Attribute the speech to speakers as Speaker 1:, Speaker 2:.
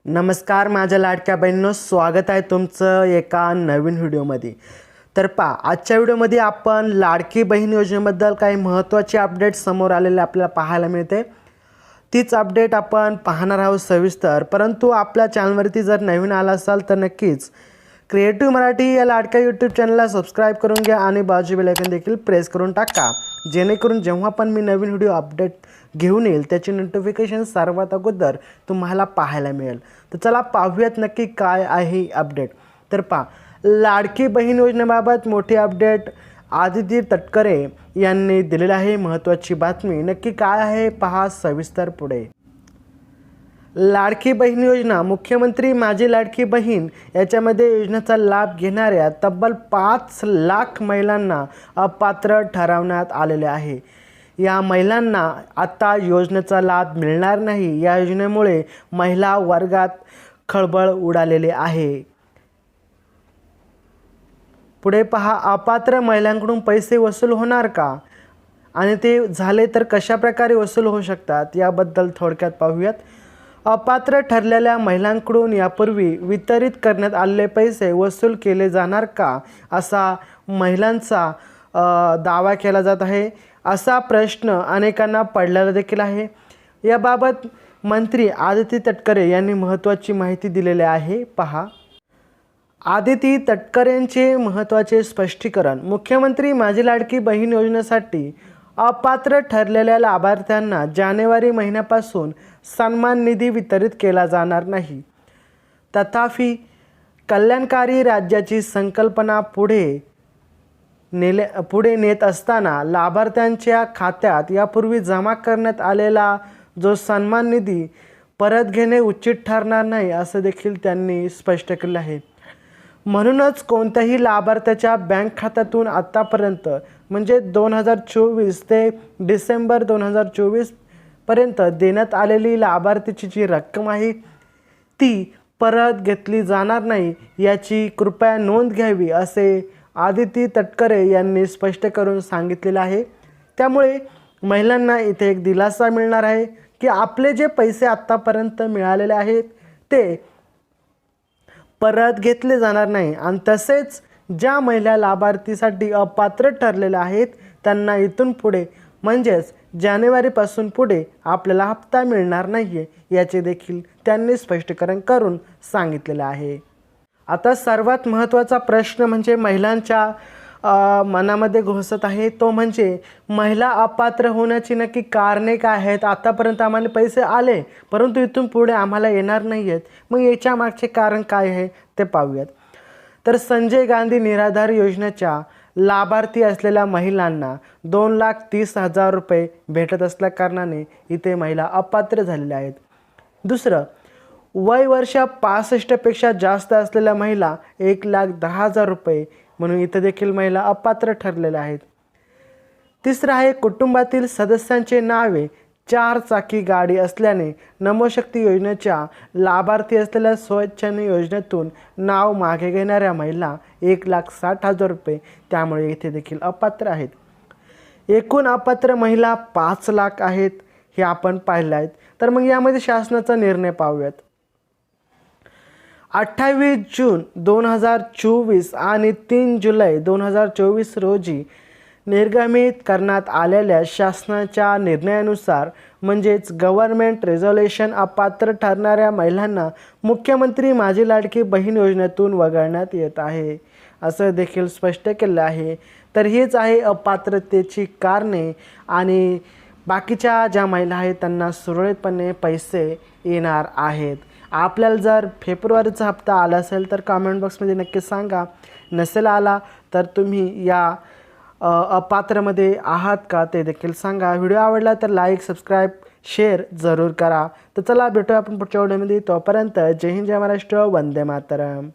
Speaker 1: नमस्कार माझ्या लाडक्या बहिणींनो, स्वागत आहे तुमचं एका नवीन व्हिडिओमध्ये। तर आजच्या व्हिडिओमध्ये आपण लाडकी बहीण योजनेबद्दल काही महत्त्वाचे अपडेट समोर आलेले आपल्याला पाहायला मिळते। तीच अपडेट आपण पाहणार आहोत सविस्तर। परंतु आपल्या चॅनलवरती जर नवीन आला असाल तर नक्कीच क्रिएटिव्ह मराठी या लाडक्या यूट्यूब चॅनलला सबस्क्राईब करून घ्या आणि बाजू बेल आयकॉन देखील प्रेस करून टाका, जेणेकरून जेव्हा पण मी नवीन व्हिडिओ अपडेट घेऊन येईल त्याची नोटिफिकेशन सर्वात अगोदर तुम्हाला पाहायला मिळेल। तर चला पाहूयात नक्की काय आहे अपडेट। तर लाडकी बहीण योजनेबाबत मोठी अपडेट आदिती तटकरे यांनी दिलेली आहे। महत्त्वाची बातमी नक्की काय आहे पहा सविस्तर पुढे। लाडकी बहीण योजना, मुख्यमंत्री माझी लाडकी बहीण याच्यामध्ये योजनेचा लाभ घेणाऱ्या तब्बल 5 लाख महिलांना अपात्र ठरवण्यात आलेले आहे। या महिलांना आता योजनेचा लाभ मिळणार नाही। या योजनेमुळे महिला वर्गात खळबळ उडालेली आहे। पुढे पहा, अपात्र महिलांकडून पैसे वसूल होणार का आणि ते झाले तर कशा प्रकारे वसूल होऊ शकतात याबद्दल थोडक्यात पाहूयात। अपात्र ठरलेल्या महिलांकडून यापूर्वी वितरित करण्यात आलेले पैसे वसूल केले जाणार का, असा महिलांचा दावा केला जात आहे। असा प्रश्न अनेकांना पडलेला देखील आहे। याबाबत मंत्री आदिती तटकरे यांनी महत्त्वाची माहिती दिलेली आहे। पहा, आदिती तटकरेंचे महत्त्वाचे स्पष्टीकरण। मुख्यमंत्री माझी लाडकी बहीण योजनेसाठी अपात्र ठरलेल्या लाभार्थ्यांना जानेवारी महिन्यापासून सन्मान निधी वितरित केला जाणार नाही। तथापि कल्याणकारी राज्याची संकल्पना पुढे नेत असताना लाभार्थ्यांच्या खात्यात यापूर्वी जमा करण्यात आलेला जो सन्मान निधी परत घेणे उचित ठरणार नाही, असं देखील त्यांनी स्पष्ट केलं आहे। म्हणूनच कोणत्याही लाभार्थ्याच्या बँक खात्यातून आतापर्यंत म्हणजे 2024 ते डिसेंबर 2024 पर्यंत देण्यात आलेली लाभार्थीची जी रक्कम आहे ती परत घेतली जाणार नाही, याची कृपया नोंद घ्यावी, असे आदिती तटकरे यांनी स्पष्ट करून सांगितलेलं आहे। त्यामुळे महिलांना इथे एक दिलासा मिळणार आहे की आपले जे पैसे आत्तापर्यंत मिळालेले आहेत ते परत घेतले जाणार नाही। आणि तसेच ज्या महिला लाभार्थीसाठी अपात्र ठरलेल्या आहेत त्यांना इथून पुढे म्हणजेच जानेवारीपासून पुढे आपल्याला हप्ता मिळणार नाही आहे, याचे देखील त्यांनी स्पष्टीकरण करून सांगितलेलं आहे। आता सर्वात महत्त्वाचा प्रश्न म्हणजे महिलांच्या मनामध्ये घुसत आहे, तो म्हणजे महिला अपात्र होण्याची नक्की कारणे काय आहेत। आतापर्यंत आम्हाला पैसे आले परंतु इथून पुढे आम्हाला येणार नाही आहेत, मग याच्या मागचे कारण काय आहे ते पाहूयात। तर संजय गांधी निराधार योजनेच्या लाभार्थी असलेल्या महिलांना 2,30,000 रुपये भेटत असल्या कारणाने इथे महिला अपात्र झालेल्या आहेत। दुसरं, वय वर्ष 65 पेक्षा जास्त असलेल्या महिला 1,10,000 रुपये म्हणून इथे देखील महिला अपात्र ठरलेल्या आहेत। तिसरं आहे, कुटुंबातील सदस्यांचे नावे 4 चाकी गाडी असल्याने नमोशक्ती योजनेच्या लाभार्थी असलेल्या स्वच्छंद योजनेतून नाव मागे घेणाऱ्या महिला 1,60,000 रुपये, त्यामुळे इथे देखील अपात्र आहेत। एकूण अपात्र महिला 5 लाख आहेत, हे आपण पाहिलं आहेत। तर मग यामध्ये शासनाचा निर्णय पाहूयात। 28 जून 2024 आणि 3 जुलै 2024 रोजी निर्गमित करण्यात आलेल्या शासनाच्या निर्णयानुसार म्हणजेच गव्हर्नमेंट रेझोल्युशन अपात्र ठरणाऱ्या महिलांना मुख्यमंत्री माझी लाडकी बहीण योजनेतून वगळण्यात येत आहे, असं देखील स्पष्ट केलं आहे। तर हीच आहे अपात्रतेची कारणे आणि बाकीच्या ज्या महिला आहेत त्यांना सुरळीतपणे पैसे येणार आहेत। आपल्याला जर फेब्रुवारीचा हप्ता आला असेल तर कमेंट बॉक्समध्ये नक्की सांगा, नसेल आला तर तुम्ही या अपात्रमध्ये आहात का ते देखील सांगा। व्हिडिओ आवडला तर लाईक, सबस्क्राईब, शेअर जरूर करा। तर चला भेटूया आपण पुढच्या व्हिडिओमध्ये। तोपर्यंत जय हिंद, जय महाराष्ट्र, वंदे मातरम।